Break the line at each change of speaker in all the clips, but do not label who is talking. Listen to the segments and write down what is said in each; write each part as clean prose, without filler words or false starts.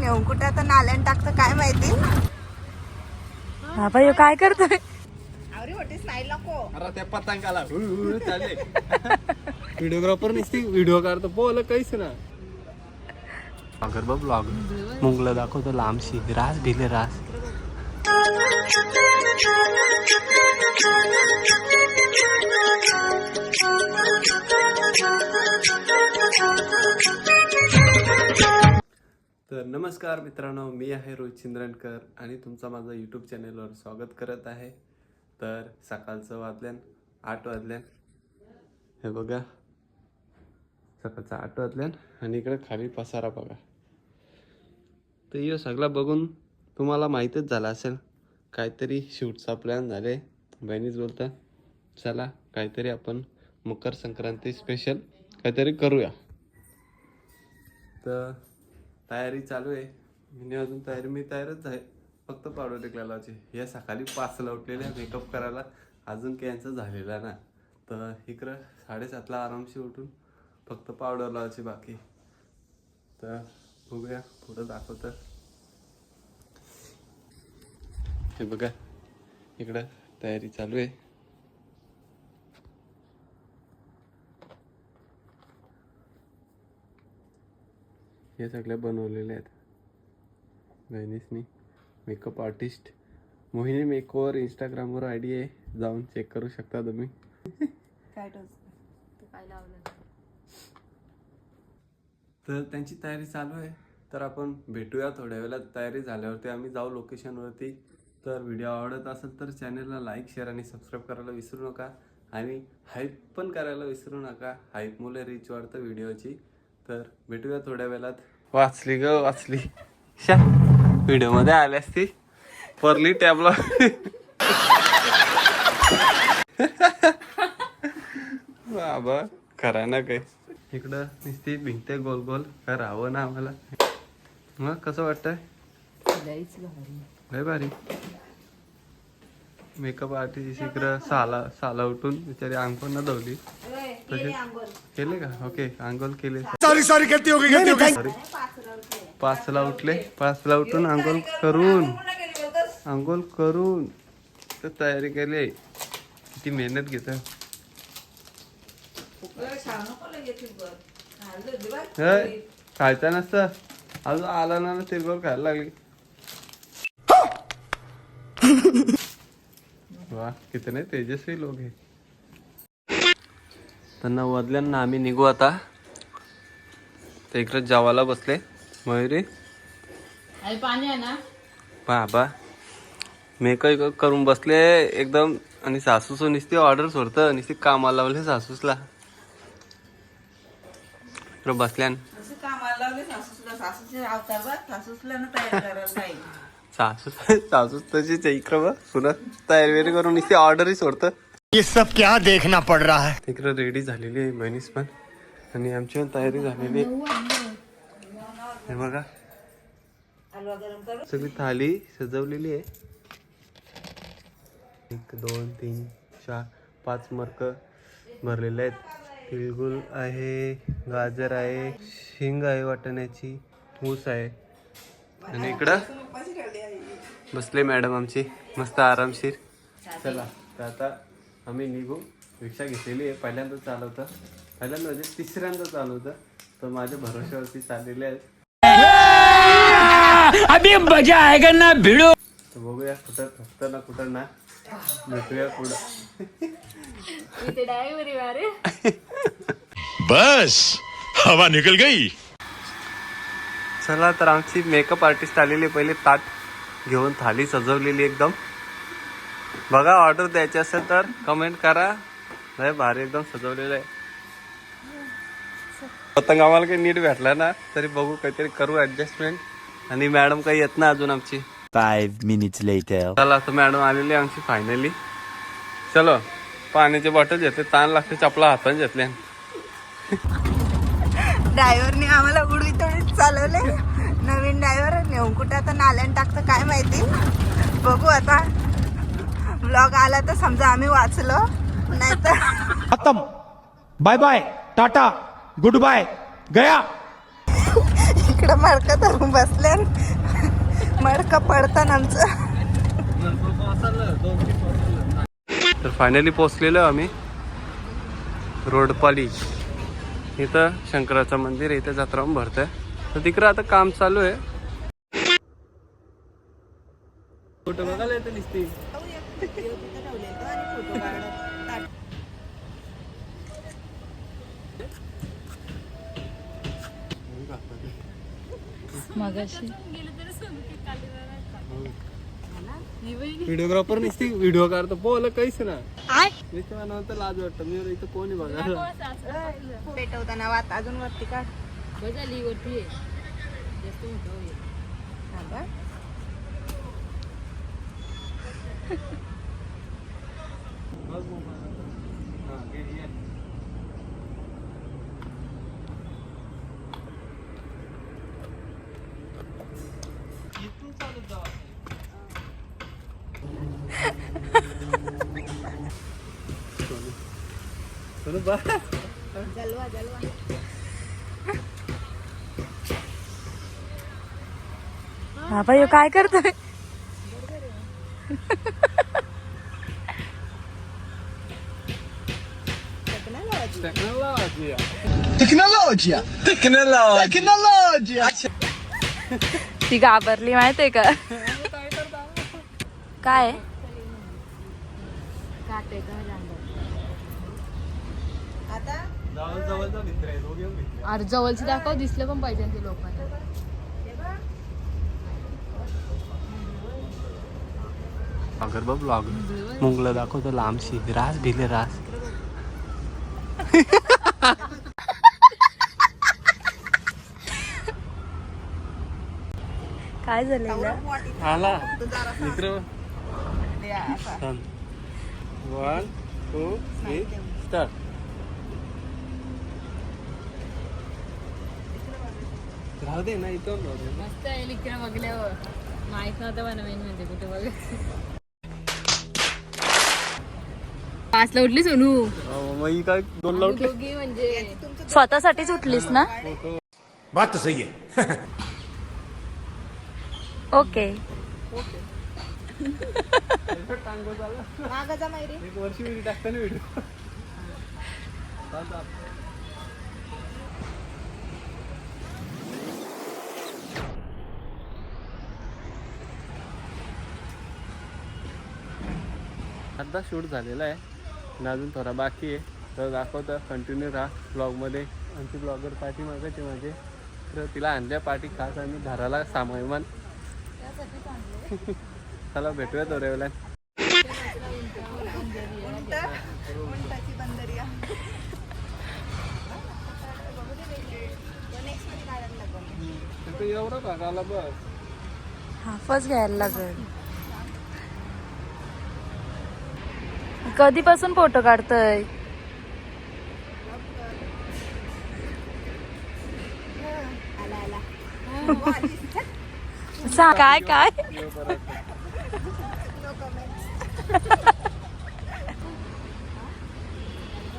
नेऊन कुठे आता नाल्यान टाकतं काय माहिती.
हा बाई काय करतोय.
अरे होती स्माईल नको.
अरे त्या पतंगाला चालले व्हिडिओग्राफर नसती व्हिडिओ काढतो बोल काहीच ना. अगर बघ ब्लॉग मुंगलं दाखवतो लांबशी रास भिले रास. तर नमस्कार मित्रांनो, मी आहे रोहित चिंद्रनकर आणि तुमचा माझा यूट्यूब चॅनेलवर स्वागत करत आहे. तर सकाळचं वाजल्यान 8 वाजल्यान, हे बघा सकाळचं 8 वाजल्यान आणि इकडे खाली पसारा बघा. तर हे सगळं बघून तुम्हाला माहीतच झालं असेल काहीतरी शूटचा प्लॅन झाले. बहिणीच बोलता चला काहीतरी आपण मकर संक्रांती स्पेशल काहीतरी करूया. तर तयारी चालू आहे. मी अजून मी तयारच आहे, फक्त पावडर टिकला लावायची. या सकाळी 5ला उठलेल्या मेकअप करायला अजून कॅन्सल झालेला ना. तर इकडं 7:30ला आरामशी उठून फक्त पावडर लावायची बाकी. तर बघूया पुढं दाखवतं. हे बघा इकडं तयारी चालू आहे. हे सगळ्या बनवलेले आहेत बहिणीसनी. मेकअप आर्टिस्ट मोहिनी मेकओव्हर इंस्टाग्रामवर आयडी आहे, जाऊन चेक करू शकता तुम्ही.
काय
तर त्यांची तयारी चालू आहे. तर आपण भेटूया थोड्या वेळात. तयारी झाल्यावरती आम्ही जाऊ लोकेशनवरती. तर व्हिडिओ आवडत असेल तर चॅनलला लाईक शेअर आणि सबस्क्राईब करायला विसरू नका. आणि हाईप पण करायला विसरू नका. हाईपमुळे रीच वाढतं व्हिडिओची. तर भेटूया थोड्या वेळात. वाचली ग वाचली शा व्हिडिओ मध्ये आली असती परली टॅबला. बाबा खरा ना काही. इकडं नुसती भिंते गोल गोल काय राहावं ना आम्हाला. मग कसं वाटतंय? लय भारी. मेकअप आर्टिस्ट इकडं साला उठून बिचारी अंग पण न धवली. केले का? ओके अंघोळ केले.
सॉरी गलती हो गई.
सॉरी. 5ला उठले. 5ला उठून अंघोळ करून तर तयारी केली. किती मेहनत घेत. खायचा नसतं अजून आला ना तिरगोल खायला लागली. वा कितने तेजस्वी लोक आहे. त्यांना वदल्यांना आम्ही निघू आता. ते इकडे जेवायला बसले. मयुरी
पाणी आहे ना
बाबा मेकअप करून बसले एकदम. आणि सासूस नुसती ऑर्डर सोडतं, नुसती कामाला लावले सासूसला. इकडे बसल्यान सासूस तशीच इकडं बघ सुना तयारी वेरी करून नुसती ऑर्डरही सोडतं.
ये सब क्या देखना पड़ रहा है.
तिकडं रेडी झालेली आहे बहिणीस पण आणि आमची पण तयारी झालेली आहे. हे बघा सगळी थाली सजवलेली आहे. 1 2 3 4 5 मर्क भरलेले आहेत. तिळगुळ आहे, गाजर आहे, शिंग आहे वाटण्याची, ऊस आहे. आणि इकडं बसले मॅडम आमची मस्त आरामशीर. चला तर आता आम्ही निघू. रिक्षा घेतलेली आहे. पहिल्यांदा चालवतं म्हणजे 3ऱ्यांदा चालवतं. तर माझ्या भरोश्यावरती चाललेले आहेत.
अभी मजा आएगा ना भिड़ो.
तर बघूया कुठं फक्त ना कुठं ना भेटूया पुढं.
बस हवा निकल गई.
चला तर आमची मेकअप आर्टिस्ट आलेली. पहिले ताट घेऊन थाली सजवलेली एकदम. बघा ऑर्डर द्यायची असेल तर कमेंट करा. लय भारी एकदम सजवलेलं आहे. पतंग आम्हाला काही नीट भेटला ना तरी बघू काहीतरी करू ऍडजस्टमेंट. आणि मॅडम काही येत ना अजून आमची.
5 minutes later.
चला तर मॅडम आलेली आमची फायनली. चलो पाण्याची बॉटल घेतले. ताण लागते चपला हाताने घेतल्या.
ड्रायव्हरने आम्हाला उडवीत चालवले. नवीन ड्रायव्हर नेऊन कुठे आता नाल्यान टाकतं काय माहिती. बघू आता. ब्लॉग आला तर समजा आम्ही वाचलो, नाही तर
खत्म. Bye bye tata goodbye गया.
इकडं मडकं धरून बसले मडकं पडतं आमचं.
तर फायनली पोहोचलेलो आम्ही रोडपाली. इथं शंकराचं मंदिर आहे, इथं जत्रा भरतंय. तर तिकडं आता काम चालू आहे. फोटो बघायला येतं दिसते.
मगाशी
व्हिडिओग्राफर नसते, व्हिडिओ काढतो बोल काहीच ना. मी तर नंतर लाज वाटतं, मी इथं कोणी बघा
पेटवताना वात अजून वरती काढ.
झाली वरती आहे जास्त मोठं होईल.
थांबा. जलवा जलवा.
हा भाई काय करतोय? ती घाबरली माहितीये का? काय
आता
अरे जवळची दाखव, दिसलं पण पाहिजे ते लोकांना.
अगर बघ ब्लॉग मुंगलं दाखवतो लांबशी रास भिले रास.
काय झालं?
आला मित्र. 1 2 3 स्टार्ट. राहू दे ना इथं
मस्त आहे इकडे बघल्यावर. माहित नव्हतं मला मेन म्हणजे कुठे बघ. पाचला उठली सोनू.
मग काय 2 ला उठले.
दोघी म्हणजे स्वतःसाठीच उठलीस ना?
बात तो सही है.
ओके.
मागं जा मायरी.
एक वर्षी व्हिडिओ टाकताना व्हिडिओ. आता शूट झालेला आहे आणि अजून थोडा बाकी आहे. तर दाखवतं कंटिन्यू राहा ब्लॉगमध्ये. आमची ब्लॉगर पार्टी मागायची माझे, तर तिला आणल्या पार्टी खास आम्ही घराला सामान. चला भेटूया थोड्या वेळात.
उंटाची बंदरिया.
एवढं भागाला बस.
हाफच घ्यायला लागेल. कधीपासून फोटो काढतोय? काय काय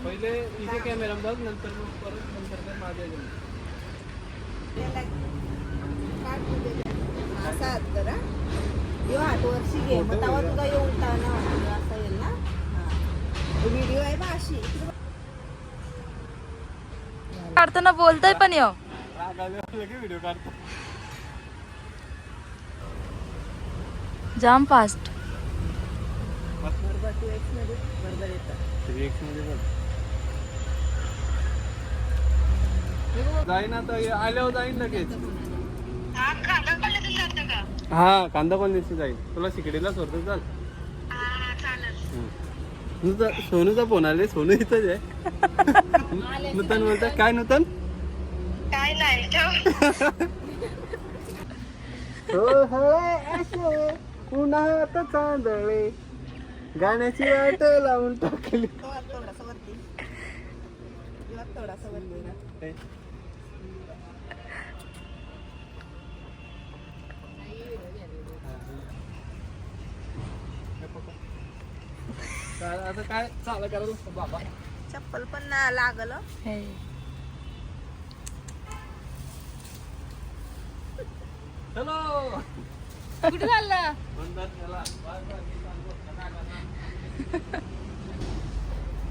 पहिले इथे कॅमेरा बघ, नंतर मग परत नंतर काय माझ्या
असा जरा येऊ 8 वर्षी घे मग तेव्हा तुला येऊन असं येईल ना. व्हिडिओ आहे बा अशी.
काढताना बोलतोय पण येऊ.
व्हिडिओ काढतो.
जाम फास्ट.
जाईन आता आल्यावर जाईन लगेच. हा कांदा पण दिसते जाईल. तुला शिकडीला सोडतो चाल. सोनूचा फोन आले. सोनू इथंच आहे. नूतन बोलतात. काय नूतन?
काय नाही
उन्हात चांदळे गाण्याची वाट लावून टाकली.
थोडासा वरती. थोडासा वरती.
आता काय चालू करायला बाबा.
चप्पल पण लागलं.
चलो
कुठे चाललं
मंदार चला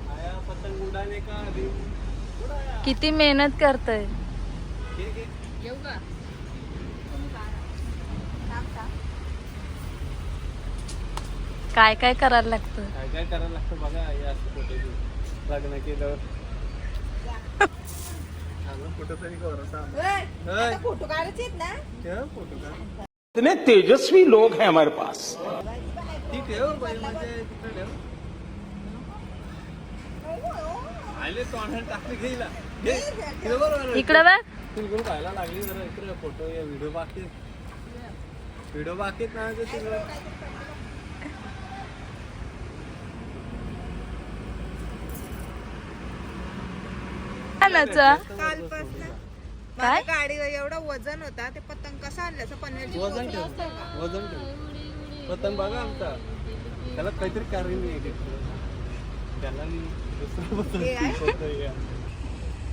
आया पतंग उडाने का दिन
किती मेहनत करतोय येऊ का काय काय करायला लागतं
काय काय करायला लागतं बघा या असं फोटो लग्न केल्यावर फोटो तरी कवर
फोटो काढायचे आहेत ना
फोटो का
इतने तेजस्वी लोग हैं हमारे पास
ठीक आहे बाई म्हणजे तिकडे ठेव आले तोंडाने टाकले घेईला बरोबर
इकडे बघ
तिलगुल खायला लागली जरा इकडे फोटो या व्हिडिओ बाकीत ना तिकडे
कालपासून
काय?
गाडीवर एवढा वजन होता ते पतंग कसा आणलं असं पनवेलची
वजन ठेव पतंग बघा आमचा त्याला काहीतरी कारण नाही त्याला मी दुसरं पतंग
हे आहे?
शिकवतोय या.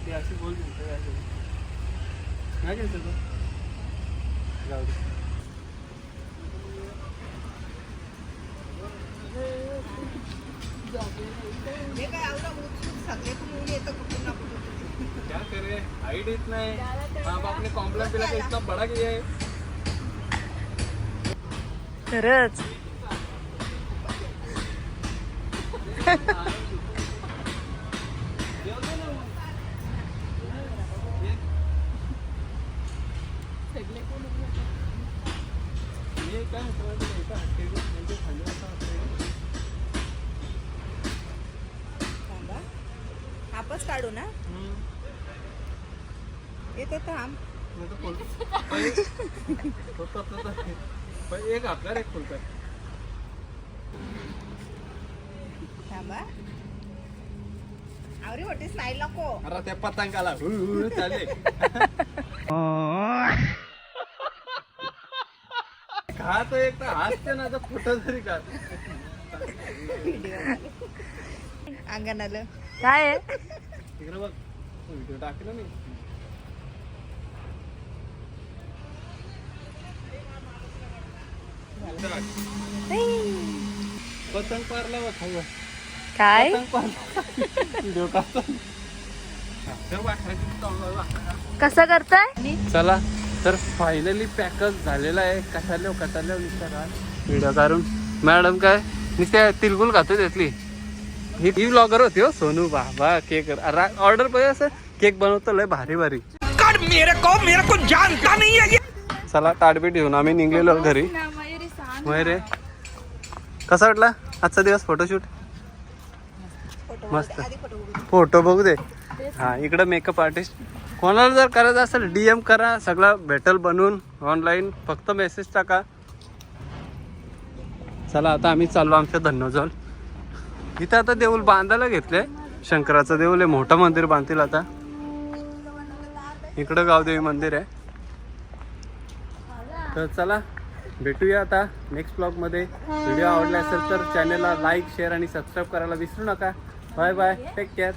ती अशी बोल काय घ्यायचं तो जाऊ दे
हे काय एवढं उचलून सगळे कुठून येतं कुठून ना कुठून
क्या करे हाइट इतना है आप अपने कॉम्प्लेक्स पिला के इतना बड़ा किया है
खरंच
ये काय म्हणजे खाली असं असतं.
थांबा आपच काढू ना येतो थांब
नाही तर पण एक आपल्याला एक फुलका
थांबा आवरी मोठी स्माईल नको
अरे त्या पतंगाला चाले खा तो एक तर हासते ना तर फोटो तरी का
अंगणाला
काय आहे
तिकडे बघ व्हिडिओ टाकला नाही पतंग पारला होता
काय
व्हिडिओ काढतो
कसं करताय
चला तर फायनली पॅकच झालेला आहे कटाल्या विचारा व्हिडिओ काढून मॅडम काय नुसत्या तिलगुल खातो त्यातली ही ब्लॉगर होती हो सोनू बाबा केक ऑर्डर पाहिजे असं केक बनवतो लय भारी
मेरे को जानता नहीं है
चला ताटबीट घेऊन आम्ही निघलेलो घरी मयुरे कसा वाटला आजचा दिवस फोटोशूट मस्त फोटो बघू दे हा इकडं मेकअप आर्टिस्ट कोणाला जर करायचं असेल DM करा सगळं भेटल बनवून ऑनलाईन फक्त मेसेज टाका चला आता आम्ही चाललो आमच्या धन्नोजल इथं आता देऊळ बांधायला घेतलंय शंकराचं देऊळ आहे मोठं मंदिर बांधतील आता इकडं गावदेवी मंदिर आहे तर चला भेटूया आता नेक्स्ट ब्लॉगमध्ये व्हिडिओ आवडला असेल तर चॅनलला लाईक शेअर आणि सबस्क्राईब करायला विसरू नका बाय बाय टेक केअर